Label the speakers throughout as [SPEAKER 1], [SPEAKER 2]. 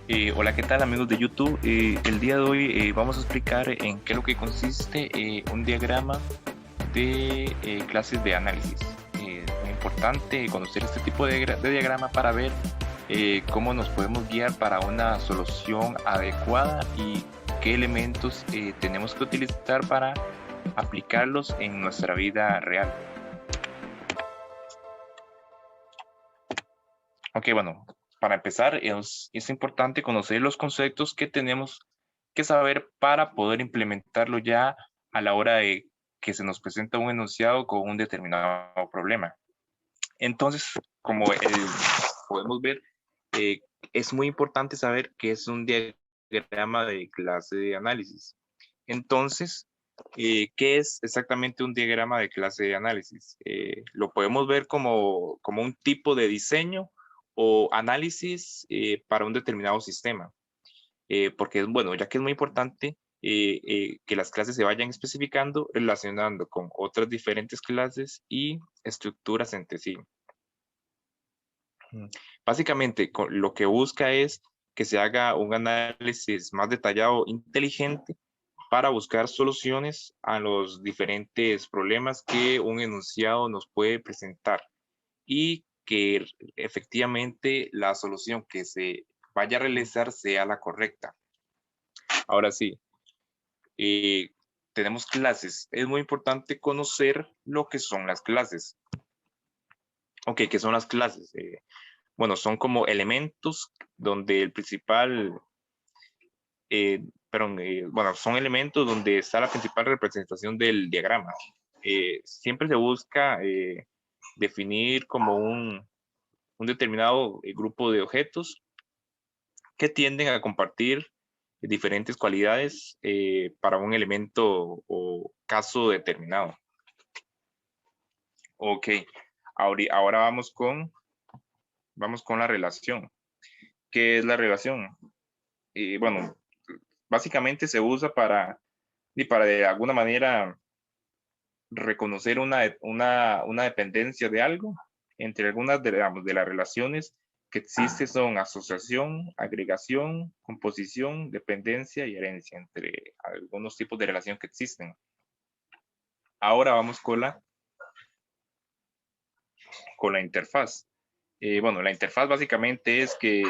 [SPEAKER 1] Hola, ¿qué tal amigos de YouTube? El día de hoy vamos a explicar en qué es lo que consiste un diagrama de clases de análisis. Es muy importante conocer este tipo de diagrama para ver cómo nos podemos guiar para una solución adecuada y qué elementos tenemos que utilizar para aplicarlos en nuestra vida real. Ok, bueno, para empezar es importante conocer los conceptos que tenemos que saber para poder implementarlo ya a la hora de que se nos presenta un enunciado con un determinado problema. Entonces, como podemos ver, eh, es muy importante saber qué es un diagrama de clase de análisis. Entonces, ¿qué es exactamente un diagrama de clase de análisis? Lo podemos ver como un tipo de diseño o análisis para un determinado sistema. Porque, bueno, ya que es muy importante que las clases se vayan especificando, relacionando con otras diferentes clases y estructuras entre sí. Básicamente, lo que busca es que se haga un análisis más detallado, inteligente, para buscar soluciones a los diferentes problemas que un enunciado nos puede presentar y que efectivamente la solución que se vaya a realizar sea la correcta. Ahora sí, eh, tenemos clases. Es muy importante conocer lo que son las clases. Ok, ¿qué son las clases? Bueno, son como elementos donde el principal, bueno, son elementos donde está la principal representación del diagrama. Siempre se busca definir como un determinado grupo de objetos que tienden a compartir diferentes cualidades para un elemento o caso determinado. Ok, ahora vamos con la relación. ¿Qué es la relación? Bueno, básicamente se usa para de alguna manera reconocer una dependencia de algo. Entre algunas de las relaciones que existen son asociación, agregación, composición, dependencia y herencia, entre algunos tipos de relación que existen. Ahora vamos con la interfaz. Bueno, la interfaz básicamente es que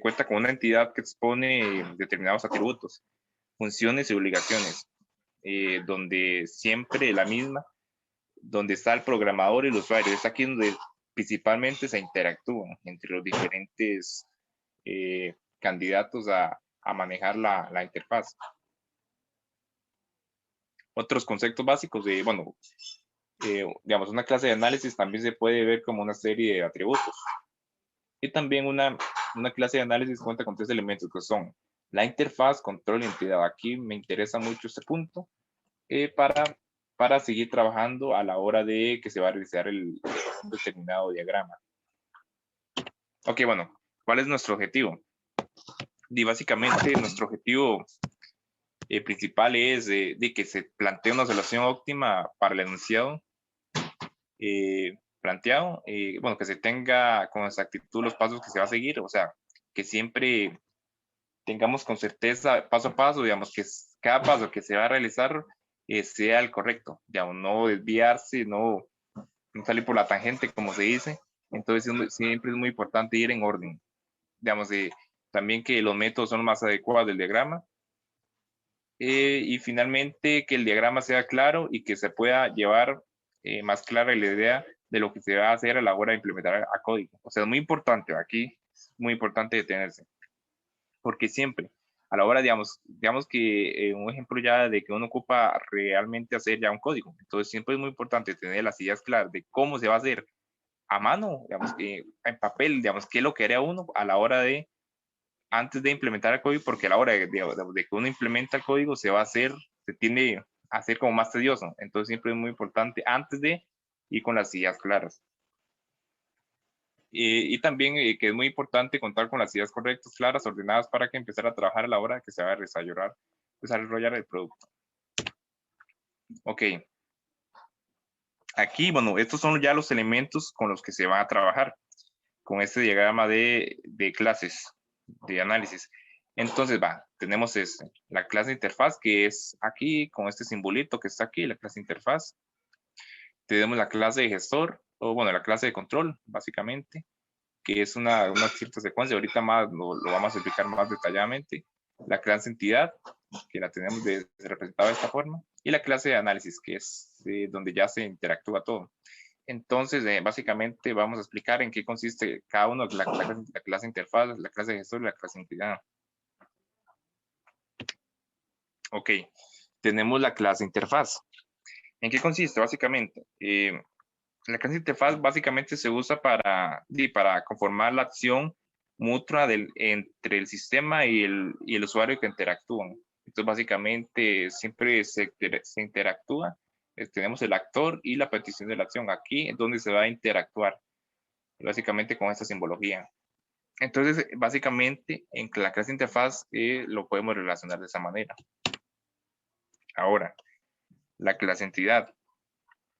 [SPEAKER 1] cuenta con una entidad que expone determinados atributos, funciones y obligaciones, donde siempre la misma, donde está el programador y el usuario. Es aquí donde principalmente se interactúan entre los diferentes candidatos a manejar la interfaz. Otros conceptos básicos de, bueno, digamos, una clase de análisis también se puede ver como una serie de atributos. Y también una clase de análisis cuenta con tres elementos que son la interfaz, control y entidad. Aquí me interesa mucho este punto eh, para, para seguir trabajando a la hora de que se va a realizar un determinado diagrama. Ok, bueno, ¿cuál es nuestro objetivo? Y básicamente nuestro objetivo principal es de que se plantee una solución óptima para el enunciado planteado, bueno, que se tenga con exactitud los pasos que se va a seguir, o sea, que siempre tengamos con certeza paso a paso, digamos, que cada paso que se va a realizar sea el correcto, digamos, no desviarse, no salir por la tangente, como se dice. Entonces, siempre es muy importante ir en orden. Digamos, también que los métodos son los más adecuados del diagrama. Y finalmente, que el diagrama sea claro y que se pueda llevar más clara la idea de lo que se va a hacer a la hora de implementar a código. O sea, es muy importante, aquí es muy importante detenerse, porque siempre, a la hora, digamos que un ejemplo ya de que uno ocupa realmente hacer ya un código, entonces siempre es muy importante tener las ideas claras de cómo se va a hacer a mano, digamos que en papel, digamos, qué es lo que haría uno a la hora de, antes de implementar el código, porque a la hora de que uno implementa el código se va a hacer, se tiende a hacer como más tedioso, entonces siempre es muy importante antes de ir con las ideas claras. Y también que es muy importante contar con las ideas correctas, claras, ordenadas para que empezar a trabajar a la hora que se va a desarrollar el producto. Ok, aquí, bueno, estos son ya los elementos con los que se va a trabajar con este diagrama de clases. de análisis. Entonces, tenemos la clase interfaz, que es aquí, con este simbolito que está aquí, la clase interfaz. Tenemos la clase de gestor, o bueno, la clase de control, básicamente, que es una cierta secuencia. Ahorita más lo vamos a explicar más detalladamente. La clase entidad, que la tenemos representada de esta forma. Y la clase de análisis, que es donde ya se interactúa todo. Entonces, básicamente vamos a explicar en qué consiste cada uno, la clase interfaz, la clase de gestor y la clase entidad. Ok, tenemos la clase interfaz. ¿En qué consiste? Básicamente, la clase interfaz básicamente se usa para conformar la acción mutua entre el sistema y el usuario que interactúan. Entonces, básicamente, siempre se interactúa. Tenemos el actor y la petición de la acción. Aquí es donde se va a interactuar, básicamente con esta simbología. Entonces, básicamente, en la clase interfaz lo podemos relacionar de esa manera. Ahora, la clase entidad.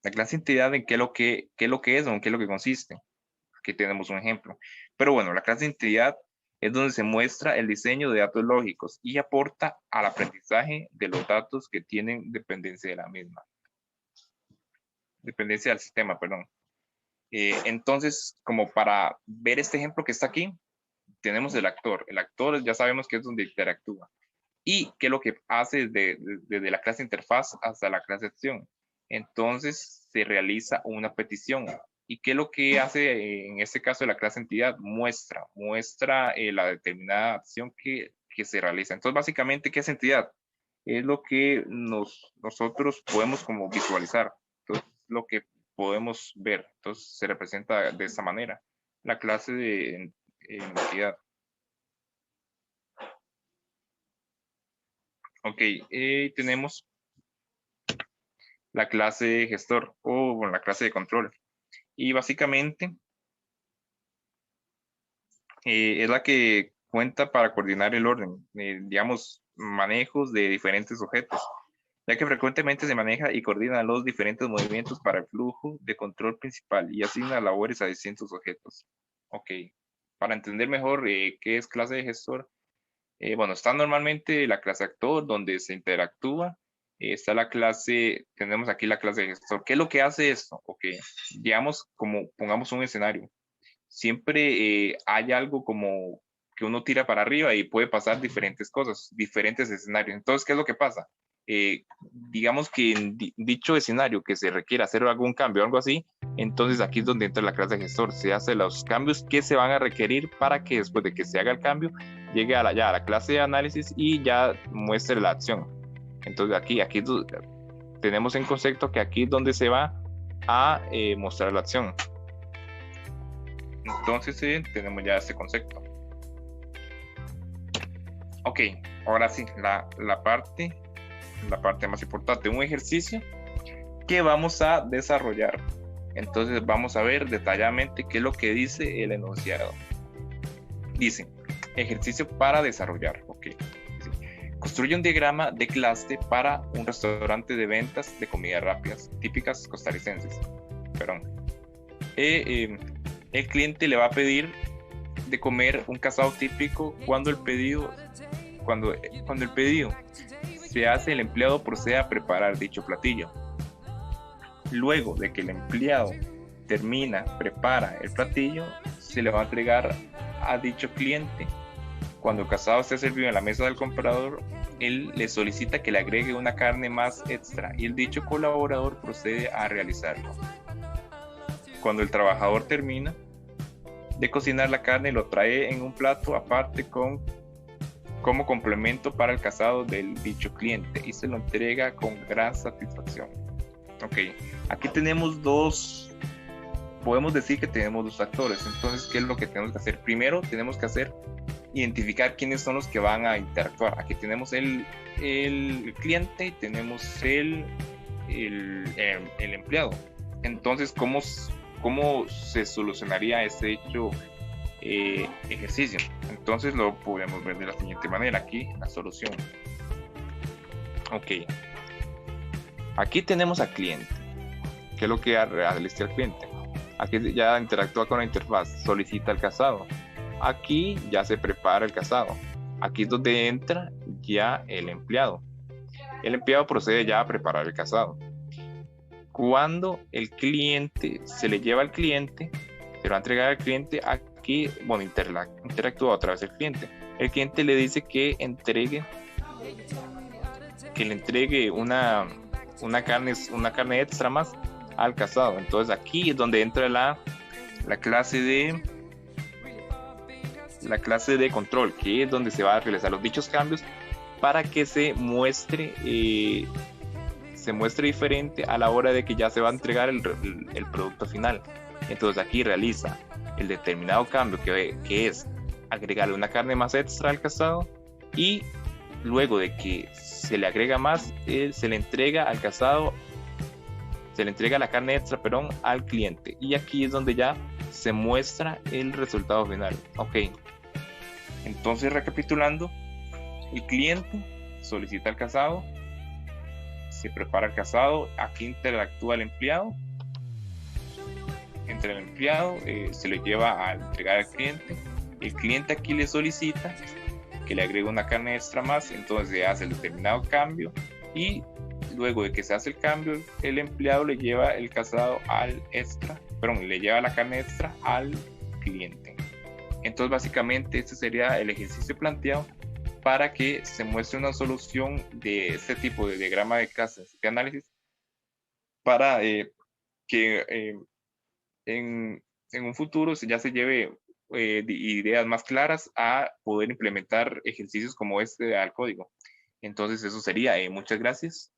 [SPEAKER 1] La clase entidad, ¿en qué es lo que es o en qué es lo que consiste? Aquí tenemos un ejemplo. Pero bueno, la clase entidad es donde se muestra el diseño de datos lógicos y aporta al aprendizaje de los datos que tienen dependencia de la misma. Dependencia del sistema, perdón. Entonces, como para ver este ejemplo que está aquí, tenemos el actor. El actor ya sabemos que es donde interactúa. ¿Y qué es lo que hace desde la clase interfaz hasta la clase acción? Entonces se realiza una petición. ¿Y qué es lo que hace en este caso de la clase entidad? Muestra la determinada acción que se realiza. Entonces, básicamente, ¿qué es entidad? Es lo que nosotros podemos como visualizar. Entonces, lo que podemos ver. Entonces, se representa de esa manera. La clase de entidad. Ok, tenemos la clase de gestor o bueno, la clase de control. Y básicamente es la que cuenta para coordinar el orden, digamos, manejos de diferentes objetos, ya que frecuentemente se maneja y coordina los diferentes movimientos para el flujo de control principal y asigna labores a distintos objetos. Ok, para entender mejor qué es clase de gestor, bueno, está normalmente la clase actor, donde se interactúa. Está la clase, tenemos aquí la clase de gestor. ¿Qué es lo que hace esto? Ok, digamos, como pongamos un escenario. Siempre hay algo como que uno tira para arriba y puede pasar diferentes cosas, diferentes escenarios. Entonces, ¿qué es lo que pasa? Digamos que en dicho escenario que se requiere hacer algún cambio o algo así, entonces aquí es donde entra la clase de gestor. Se hace los cambios que se van a requerir para que después de que se haga el cambio, llegue a la clase de análisis y ya muestre la acción. Entonces aquí tenemos en concepto que aquí es donde se va a mostrar la acción. Entonces tenemos ya este concepto. Ok, ahora sí, la parte más importante, un ejercicio que vamos a desarrollar. Entonces vamos a ver detalladamente qué es lo que dice el enunciado. Dice, ejercicio para desarrollar. Ok. Construye un diagrama de clase para un restaurante de ventas de comidas rápidas, típicas costarricenses. Perdón. El cliente le va a pedir de comer un casado típico cuando el pedido se hace, el empleado procede a preparar dicho platillo. Luego de que el empleado prepara el platillo, se le va a entregar a dicho cliente. Cuando el casado esté servido en la mesa del comprador, él le solicita que le agregue una carne más extra y el dicho colaborador procede a realizarlo. Cuando el trabajador termina de cocinar la carne, lo trae en un plato aparte como complemento para el casado del dicho cliente y se lo entrega con gran satisfacción. Ok, aquí podemos decir que tenemos dos actores. Entonces, ¿qué es lo que tenemos que hacer? Primero, tenemos que identificar quiénes son los que van a interactuar. Aquí tenemos el cliente y tenemos el empleado. Entonces, ¿cómo se solucionaría este hecho ejercicio? Entonces lo podemos ver de la siguiente manera. Aquí la solución. Ok. Aquí tenemos al cliente. ¿Qué es lo que realiza el cliente? Aquí ya interactúa con la interfaz, solicita el casado. aquí ya se prepara el casado. Aquí es donde entra ya el empleado. El empleado procede ya a preparar el casado. Cuando el cliente se le lleva al cliente, se lo va a entregar al cliente, aquí, bueno, interactúa otra vez el cliente. El cliente le dice que le entregue una carne extra más al casado. Entonces aquí es donde entra la clase de control, que es donde se va a realizar los dichos cambios para que se muestre diferente a la hora de que ya se va a entregar el producto final. Entonces aquí realiza el determinado cambio que es agregarle una carne más extra al casado, y luego de que se le agrega más, se le entrega al casado, se le entrega la carne extra, perdón, al cliente. Y aquí es donde ya se muestra el resultado final. Ok. Entonces, recapitulando, el cliente solicita el casado, se prepara el casado, aquí interactúa el empleado, entre el empleado, se le lleva a entregar al cliente. El cliente aquí le solicita que le agregue una carne extra más, entonces se hace el determinado cambio, y luego de que se hace el cambio, el empleado le lleva el casado le lleva la carne extra al cliente. Entonces básicamente este sería el ejercicio planteado para que se muestre una solución de este tipo de diagrama de clases de análisis, para que en un futuro ya se lleve ideas más claras a poder implementar ejercicios como este al código. Entonces eso sería. Muchas gracias.